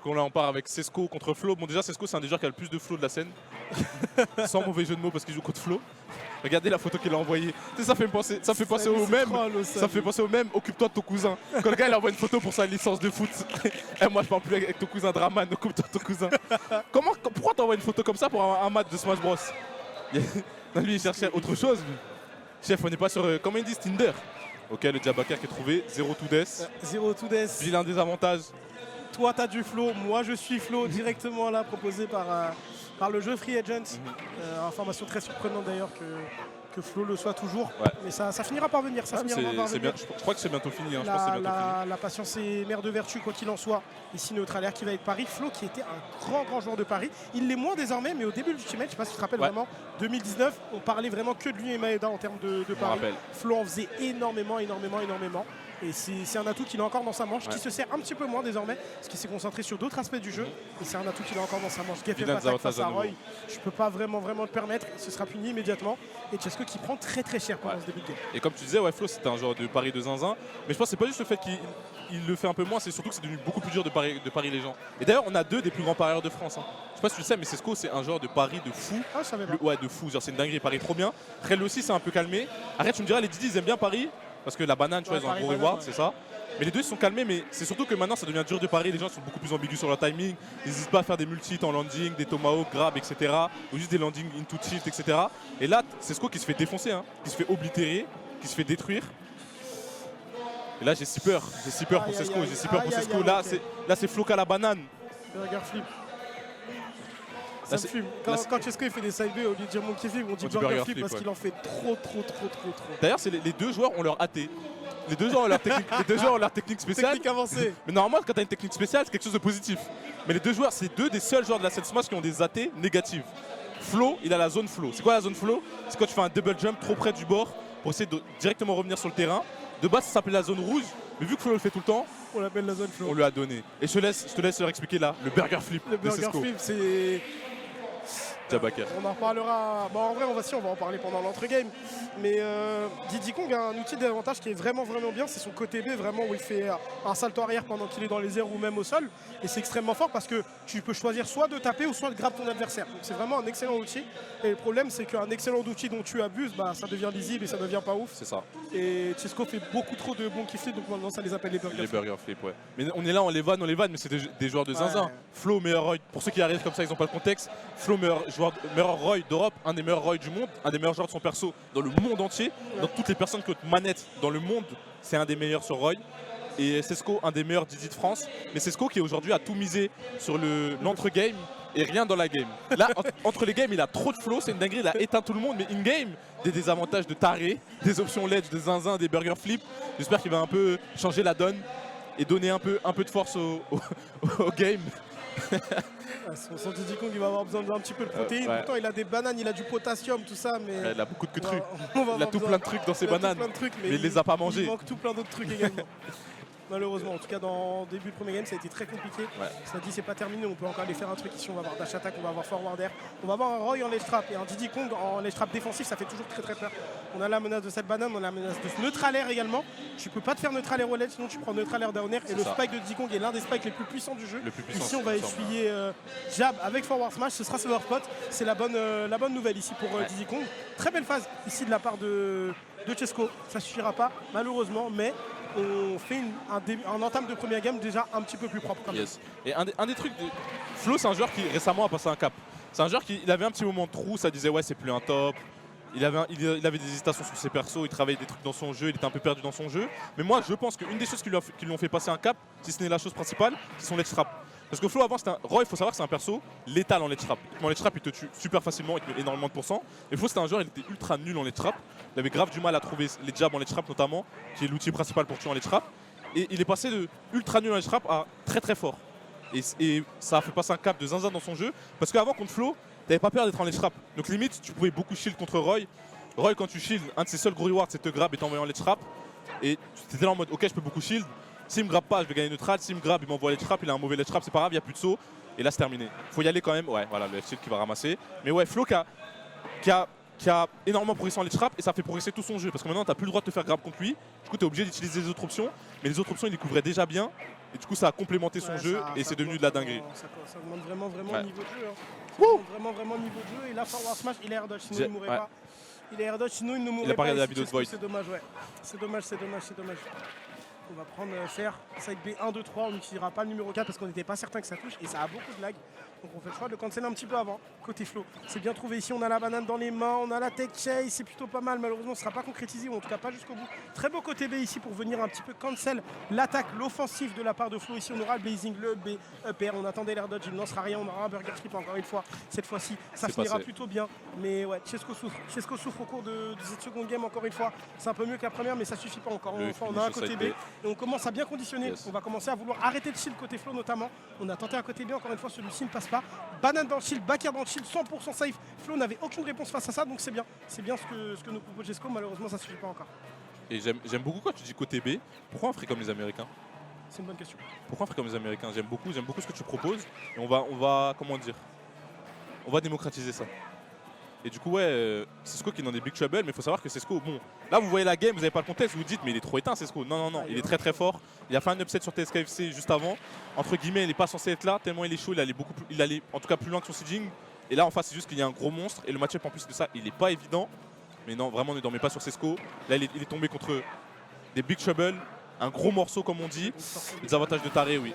qu'on on part avec Cesco contre Flo. Bon déjà Cesco c'est un des joueurs qui a le plus de flow de la scène. Sans mauvais jeu de mots parce qu'il joue contre Flo. Regardez la photo qu'il a envoyée. Tu sais, ça fait penser au même. Ça fait penser au même. Occupe-toi de ton cousin. Quand le gars il envoie une photo pour sa licence de foot. Et moi je parle plus avec ton cousin Draman. Occupe-toi de ton cousin. Pourquoi t'envoies une photo comme ça pour un match de Smash Bros? Lui il cherchait autre chose. Lui. Chef, on n'est pas sur comment ils disent Tinder. Ok, le Jabakar qui est trouvé 0 to death. 0 to death. Vilain des avantages. Toi t'as du flow, moi je suis flow directement là proposé par le jeu Free Agent. Information très surprenante d'ailleurs que Flo le soit toujours. Ouais. Mais ça finira par venir. Bien. Je crois que c'est bientôt fini. Hein. Je pense que c'est bientôt fini. La patience est mère de vertu quoi qu'il en soit. Ici Neutralaire qui va avec Paris. Flo qui était un grand joueur de Paris. Il l'est moins désormais, mais au début du Ultimate, je sais pas si tu te rappelles vraiment, 2019, on parlait vraiment que de lui et Maeda en termes de Paris. Flo en faisait énormément. Et c'est un atout qu'il a encore dans sa manche, qui se sert un petit peu moins désormais, parce qu'il s'est concentré sur d'autres aspects du jeu. Et c'est un atout qu'il a encore dans sa manche. Geffen attaque face à Roy, je peux pas vraiment le permettre, ce sera puni immédiatement. Et Cesco qui prend très cher pendant ce début de game. Et comme tu disais, Flo c'était un joueur de Paris de zinzin, mais je pense que c'est pas juste le fait qu'il le fait un peu moins, c'est surtout que c'est devenu beaucoup plus dur de parier les gens. Et d'ailleurs on a deux des plus grands parieurs de France. Hein. Je sais pas si tu le sais, mais Cesco c'est un joueur de Paris de fou. Ah, je savais pas. De fou, genre c'est une dinguerie, il parie trop bien. Rel aussi c'est un peu calmé. Arrête, tu me diras, les Didi ils aiment bien Paris. Parce que la banane, tu vois, ils ont un gros reward, c'est ça. Mais les deux ils sont calmés, mais c'est surtout que maintenant ça devient dur de parier. Les gens sont beaucoup plus ambigus sur leur timing. Ils n'hésitent pas à faire des multi en landing, des tomahawk, grab, etc. Ou juste des landing into tilt, etc. Et là, c'est Cesco qui se fait défoncer, hein, qui se fait oblitérer, qui se fait détruire. Et là, j'ai si peur. J'ai si peur pour Cesco. J'ai si peur pour Cesco. Là, c'est Flo à la banane. Burger flip. Ça me fume. Quand Cesco il fait des side B, au lieu de dire monkey flip, on dit burger flip parce qu'il en fait trop. D'ailleurs, les deux joueurs ont leur AT. Les deux joueurs ont leur technique spéciale. Technique avancée. Mais normalement, quand tu as une technique spéciale, c'est quelque chose de positif. Mais les deux joueurs, c'est deux des seuls joueurs de la scène Smash qui ont des AT négatives. Flo, il a la zone flow. C'est quoi la zone flow? C'est quand tu fais un double jump trop près du bord pour essayer de directement revenir sur le terrain. De base, ça s'appelle la zone rouge. Mais vu que Flo le fait tout le temps, on l'appelle la zone flow. On lui a donné. Et je te laisse leur expliquer là, le burger flip. Le burger flip, c'est... Jabakar. On en reparlera. Bon, en vrai, on va en parler pendant l'entre-game. Mais Diddy Kong a un outil d'avantage qui est vraiment bien. C'est son côté B, vraiment, où il fait un salto arrière pendant qu'il est dans les airs ou même au sol. Et c'est extrêmement fort parce que tu peux choisir soit de taper ou soit de grab ton adversaire. Donc c'est vraiment un excellent outil. Et le problème, c'est qu'un excellent outil dont tu abuses, ça devient lisible et ça devient pas ouf. C'est ça. Et Cesco fait beaucoup trop de bons kiffs, donc maintenant ça les appelle les burger flip. Les burger flip, ouais. Mais on est là, on les vanne, mais c'est des joueurs de zinzin. Flo, meilleur Roy. Pour ceux qui arrivent comme ça, ils n'ont pas le contexte. Flo, meilleur Roy d'Europe, un des meilleurs Roy du monde, un des meilleurs joueurs de son perso dans le monde entier. Dans toutes les personnes qui ont manette dans le monde, c'est un des meilleurs sur Roy. Et Cesco, un des meilleurs Didi de France. Mais Cesco qui aujourd'hui a tout misé sur l'entre-game et rien dans la game. Là, entre les games, il a trop de flow, c'est une dinguerie, il a éteint tout le monde. Mais in-game, des désavantages de taré, des options ledge, des zinzin, des burger flip. J'espère qu'il va un peu changer la donne et donner un peu de force au game. Son Diddy Kong il va avoir besoin d'un petit peu de protéines. Pourtant il a des bananes, il a du potassium, tout ça, mais il a beaucoup de trucs. Il a tout plein de trucs dans ses bananes. Mais il les a pas mangés. Il manque tout plein d'autres trucs également. Malheureusement, en tout cas dans le début du premier game ça a été très compliqué. Ça dit c'est pas terminé, on peut encore aller faire un truc ici, on va avoir dash attack, on va avoir forward air, on va avoir un Roy en ledge trap et un Diddy Kong en ledge trap défensif, ça fait toujours très peur. On a la menace de cette banane, on a la menace de ce neutral air également. Tu peux pas te faire neutral air au ledge, sinon tu prends neutral air down air et le spike de Diddy Kong est l'un des spikes les plus puissants du jeu. Ici on va essuyer jab avec forward smash, ce sera Silver Spot, c'est la bonne nouvelle ici pour Diddy Kong. Très belle phase ici de la part de Cesco, ça suffira pas malheureusement, mais on fait un entame de première game déjà un petit peu plus propre. Et un des trucs, Flo c'est un joueur qui récemment a passé un cap. C'est un joueur qui avait un petit moment de trou, ça disait ouais c'est plus un top. Il avait des hésitations sur ses persos, il travaillait des trucs dans son jeu, il était un peu perdu dans son jeu. Mais moi je pense qu'une des choses qui lui ont fait passer un cap, si ce n'est la chose principale, c'est son ledge trap. Parce que Flo avant c'était Roy, il faut savoir que c'est un perso létal en ledge trap. En ledge trap il te tue super facilement, il te met énormément de pourcents. Et Flo c'était un joueur, il était ultra nul en ledge trap. Il avait grave du mal à trouver les jabs en ledge trap notamment, qui est l'outil principal pour tuer en ledge trap. Et il est passé de ultra nul en ledge trap à très fort. Et ça a fait passer un cap de zinzin dans son jeu. Parce qu'avant contre Flo, t'avais pas peur d'être en ledge trap. Donc limite tu pouvais beaucoup shield contre Roy. Roy quand tu shield, un de ses seuls gros rewards c'est te grab et t'envoyer en ledge trap. Et tu étais là en mode ok je peux beaucoup shield. S'il me grabe pas, je vais gagner neutral. S'il me grabe, il m'envoie ledge trap. Il a un mauvais ledge trap, c'est pas grave, il n'y a plus de saut. Et là, c'est terminé. Faut y aller quand même. Ouais, voilà, le F-shield qui va ramasser. Mais ouais, Flo qui a qui a énormément progressé en ledge trap et ça fait progresser tout son jeu parce que maintenant t'as plus le droit de te faire grab contre lui. Du coup t'es obligé d'utiliser les autres options, mais les autres options il les couvrait déjà bien et du coup ça a complémenté son jeu et c'est devenu de la dinguerie. Ça demande vraiment Ouais. niveau de jeu. Ça demande vraiment niveau de jeu et là forward smash il est air dodge sinon il ne mourrait pas. Il est air dodge sinon il ne mourrait pas. Il a pas regardé la ici, vidéo de Void. C'est dommage ouais. C'est dommage. On va prendre faire side B 1, 2, 3, on n'utilisera pas le numéro 4 parce qu'on n'était pas certain que ça touche et ça a beaucoup de lag. Donc on fait le choix de le cancel un petit peu avant. Côté flow, c'est bien trouvé ici, on a la banane dans les mains, on a la tech chase, c'est plutôt pas mal. Malheureusement, ce ne sera pas concrétisé ou en tout cas pas jusqu'au bout. Très beau côté B ici pour venir un petit peu cancel l'attaque, l'offensive de la part de Flow. Ici on aura le blazing, le B, upper, on attendait l'air dodge, il ne lancera rien, on aura un burger trip encore une fois. Cette fois-ci, ça finira plutôt bien. Mais ouais, Chesco souffre au cours de cette seconde game encore une fois. C'est un peu mieux que la première mais ça suffit pas encore. Enfin, on a un côté B et on commence à bien conditionner. On va commencer à vouloir arrêter le shield côté Flow notamment. On a tenté un côté B, encore une fois celui-ci ne passe pas. Banane dans le shield, back air dans le shield, 100% safe. Flow n'avait aucune réponse face à ça donc c'est bien. C'est bien ce que nous propose Chesco, malheureusement ça suffit pas encore. Et j'aime beaucoup quand tu dis côté B, pourquoi on ferait comme les Américains? C'est une bonne question. Pourquoi on ferait comme les Américains? J'aime beaucoup ce que tu proposes et on va comment dire, on va démocratiser ça. Et du coup ouais, Sesco qui est dans des big trouble, mais il faut savoir que Sesco, bon, là vous voyez la game, vous n'avez pas le contexte, vous vous dites mais il est trop éteint Sesco. Non, il est très fort. Il a fait un upset sur TSKFC juste avant. Entre guillemets, il n'est pas censé être là, tellement il est chaud, il allait en tout cas plus loin que son sieging. Et là en face c'est juste qu'il y a un gros monstre et le match-up en plus de ça, il n'est pas évident. Mais non, vraiment ne dormez pas sur Sesco. Là il est tombé contre des big trouble, un gros morceau comme on dit. Les avantages de Taré, oui.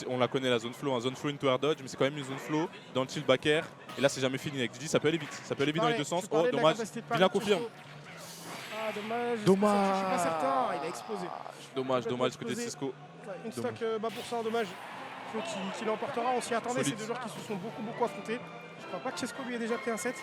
On la connaît la zone flow, un zone flow into air dodge, mais c'est quand même une zone flow dans le tilt back air. Et là c'est jamais fini avec Didi, ça peut aller vite. Ça peut aller vite dans les deux sens. Oh dommage, Vilain confirme. Ah dommage. Dommage. Je suis pas certain, il a explosé. Dommage côté de Sesco. Une stack bas pour ça, dommage. Qui l'emportera, on s'y attendait, c'est deux joueurs qui se sont beaucoup affrontés. Je crois pas que Chesco lui ait déjà pris un set.